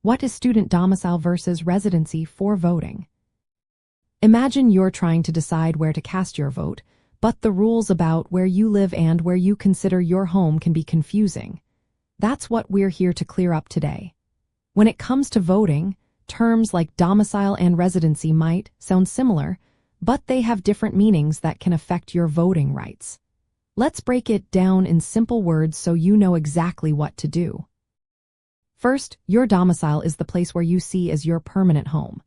What is student domicile versus residency for voting? Imagine you're trying to decide where to cast your vote, but the rules about where you live and where you consider your home can be confusing. That's what we're here to clear up today. When it comes to voting, terms like domicile and residency might sound similar, but they have different meanings that can affect your voting rights. Let's break it down in simple words so you know exactly what to do. First, your domicile is the place where you see as your permanent home.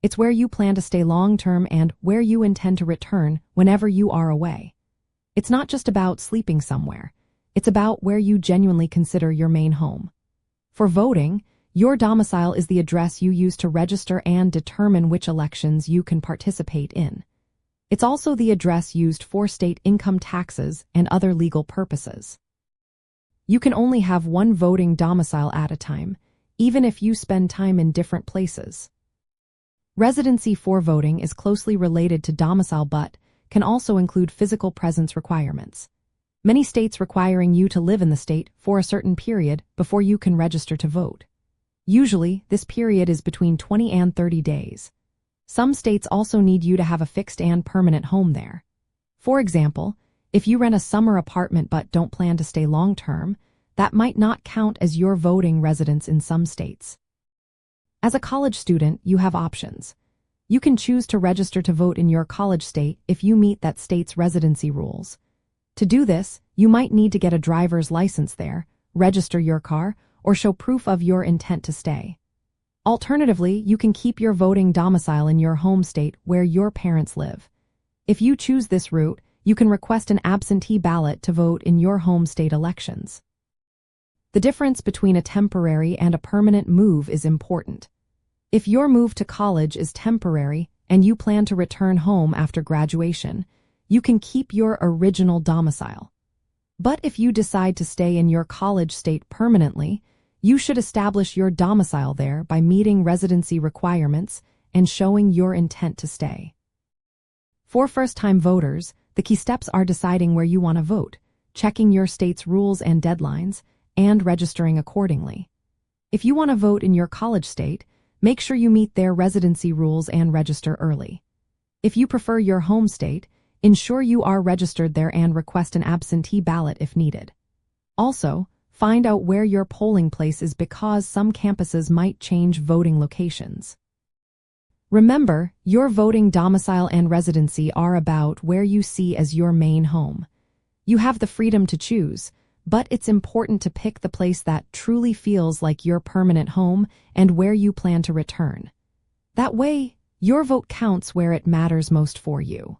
It's where you plan to stay long-term and where you intend to return whenever you are away. It's not just about sleeping somewhere. It's about where you genuinely consider your main home. For voting, your domicile is the address you use to register and determine which elections you can participate in. It's also the address used for state income taxes and other legal purposes. You can only have one voting domicile at a time, even if you spend time in different places. Residency for voting is closely related to domicile but can also include physical presence requirements. Many states requiring you to live in the state for a certain period before you can register to vote. Usually, this period is between 20 and 30 days. Some states also need you to have a fixed and permanent home there. For example, if you rent a summer apartment but don't plan to stay long-term, that might not count as your voting residence in some states. As a college student, you have options. You can choose to register to vote in your college state if you meet that state's residency rules. To do this, you might need to get a driver's license there, register your car, or show proof of your intent to stay. Alternatively, you can keep your voting domicile in your home state where your parents live. If you choose this route, you can request an absentee ballot to vote in your home state elections. The difference between a temporary and a permanent move is important. If your move to college is temporary and you plan to return home after graduation, you can keep your original domicile. But if you decide to stay in your college state permanently, you should establish your domicile there by meeting residency requirements and showing your intent to stay. For first-time voters, the key steps are deciding where you want to vote, checking your state's rules and deadlines, and registering accordingly. If you want to vote in your college state, make sure you meet their residency rules and register early. If you prefer your home state, ensure you are registered there and request an absentee ballot if needed. Also, find out where your polling place is because some campuses might change voting locations. Remember, your voting domicile and residency are about where you see as your main home. You have the freedom to choose, but it's important to pick the place that truly feels like your permanent home and where you plan to return. That way, your vote counts where it matters most for you.